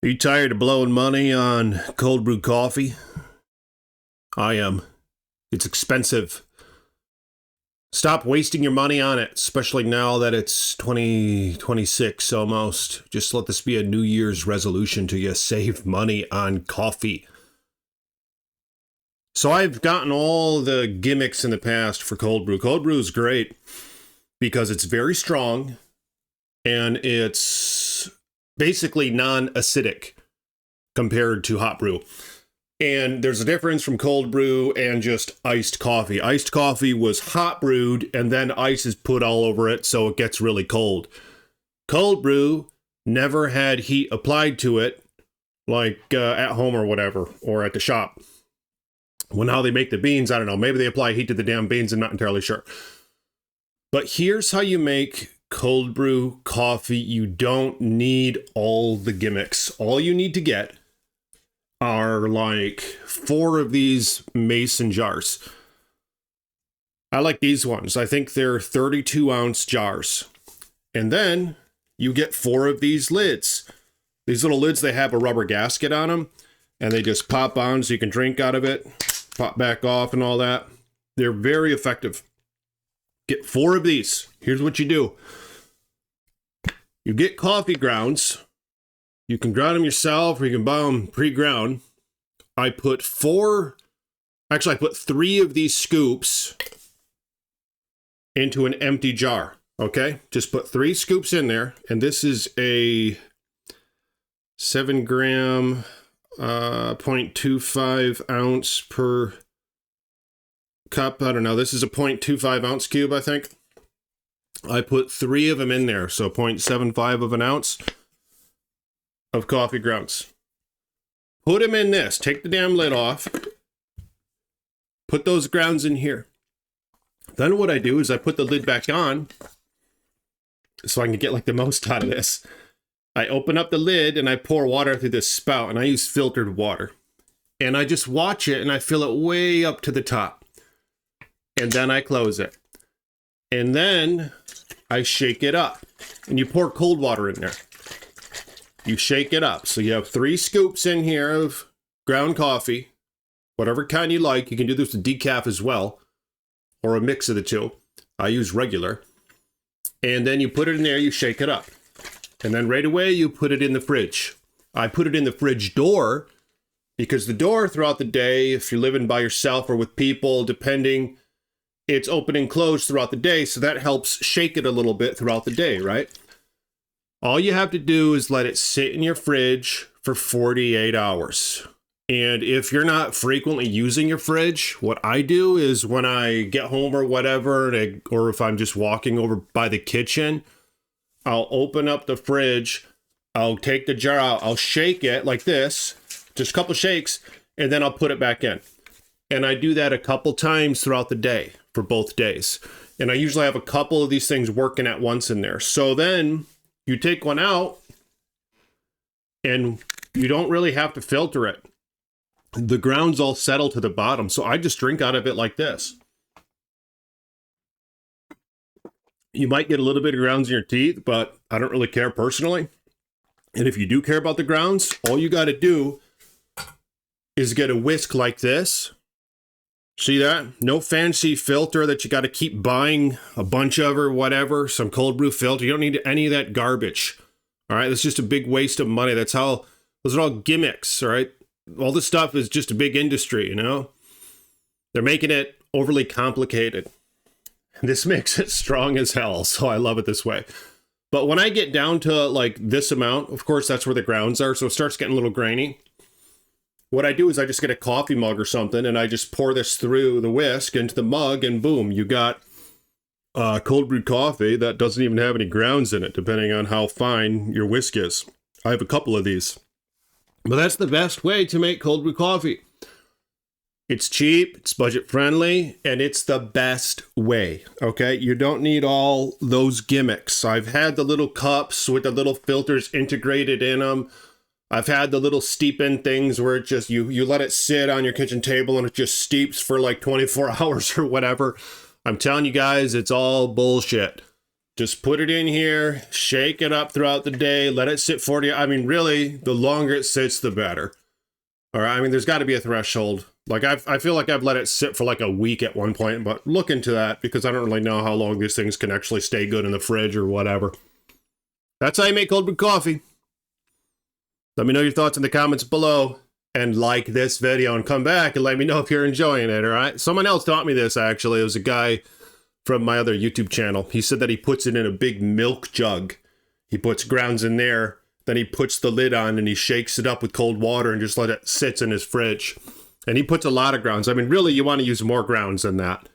Are you tired of blowing money on cold brew coffee? I am. It's expensive. Stop wasting your money on it, especially now that it's 2026 almost. Just let this be a New Year's resolution to you. Save money on coffee. So I've gotten all the gimmicks in the past for cold brew. Cold brew is great because it's very strong and it's basically non-acidic compared to hot brew. And there's a difference from cold brew and just iced coffee. Iced coffee was hot brewed and then ice is put all over it so it gets really cold. Cold brew never had heat applied to it, like at home or whatever, or at the shop. Well, now they make the beans, I don't know, maybe they apply heat to the damn beans, I'm not entirely sure. But here's how you make cold brew coffee. You don't need all the gimmicks. All you need to get are like 4 of these mason jars. I like these ones. I think they're 32-ounce jars. And then you get 4 of these lids. These little lids, they have a rubber gasket on them, and they just pop on so you can drink out of it, pop back off and all that. They're very effective. Get 4 of these. Here's what you do. You get coffee grounds. You can ground them yourself, or you can buy them pre-ground. I put 3 of these scoops into an empty jar, okay? Just put 3 scoops in there, and this is a 7 gram, 0.25 ounce per cup. I don't know. This is a 0.25 ounce cube, I think. I put 3 of them in there, so 0.75 of an ounce of coffee grounds. Put them in this. Take the damn lid off. Put those grounds in here. Then what I do is I put the lid back on so I can get like the most out of this. I open up the lid and I pour water through this spout, and I use filtered water. And I just watch it and I fill it way up to the top. And then I close it. And then I shake it up. And you pour cold water in there. You shake it up. So you have 3 scoops in here of ground coffee, whatever kind you like. You can do this with decaf as well, or a mix of the two. I use regular. And then you put it in there, you shake it up. And then right away you put it in the fridge. I put it in the fridge door because the door throughout the day, if you're living by yourself or with people, depending, it's open and closed throughout the day. So that helps shake it a little bit throughout the day, right? All you have to do is let it sit in your fridge for 48 hours. And if you're not frequently using your fridge, what I do is when I get home or whatever, or if I'm just walking over by the kitchen, I'll open up the fridge, I'll take the jar out, I'll shake it like this, just a couple shakes, and then I'll put it back in. And I do that a couple times throughout the day for both days. And I usually have a couple of these things working at once in there. So then you take one out and you don't really have to filter it. The grounds all settle to the bottom. So I just drink out of it like this. You might get a little bit of grounds in your teeth, but I don't really care personally. And if you do care about the grounds, all you got to do is get a whisk like this. See that? No fancy filter that you got to keep buying a bunch of or whatever. Some cold brew filter. You don't need any of that garbage. All right. That's just a big waste of money. Those are all gimmicks. All right. All this stuff is just a big industry, you know? They're making it overly complicated. This makes it strong as hell. So I love it this way. But when I get down to like this amount, of course, that's where the grounds are. So it starts getting a little grainy. What I do is I just get a coffee mug or something, and I just pour this through the whisk into the mug, and boom, you got cold brewed coffee that doesn't even have any grounds in it, depending on how fine your whisk is. I have a couple of these. But that's the best way to make cold brew coffee. It's cheap, it's budget friendly, and it's the best way, okay? You don't need all those gimmicks. I've had the little cups with the little filters integrated in them. I've had the little steep-in things where it just, you let it sit on your kitchen table and it just steeps for like 24 hours or whatever. I'm telling you guys, it's all bullshit. Just put it in here, shake it up throughout the day, let it sit 40. I mean, really, the longer it sits, the better. All right, I mean, there's got to be a threshold. Like, I feel like I've let it sit for like a week at one point, but look into that because I don't really know how long these things can actually stay good in the fridge or whatever. That's how you make cold brew coffee. Let me know your thoughts in the comments below and like this video and come back and let me know if you're enjoying it, all right? Someone else taught me this, actually. It was a guy from my other YouTube channel. He said that he puts it in a big milk jug. He puts grounds in there, then he puts the lid on and he shakes it up with cold water and just let it sit in his fridge. And he puts a lot of grounds. I mean, really, you want to use more grounds than that.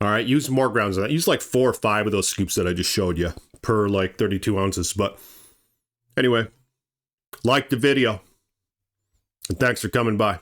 All right, use more grounds than that. Use like 4 or 5 of those scoops that I just showed you per like 32 ounces. But anyway, like the video. And thanks for coming by.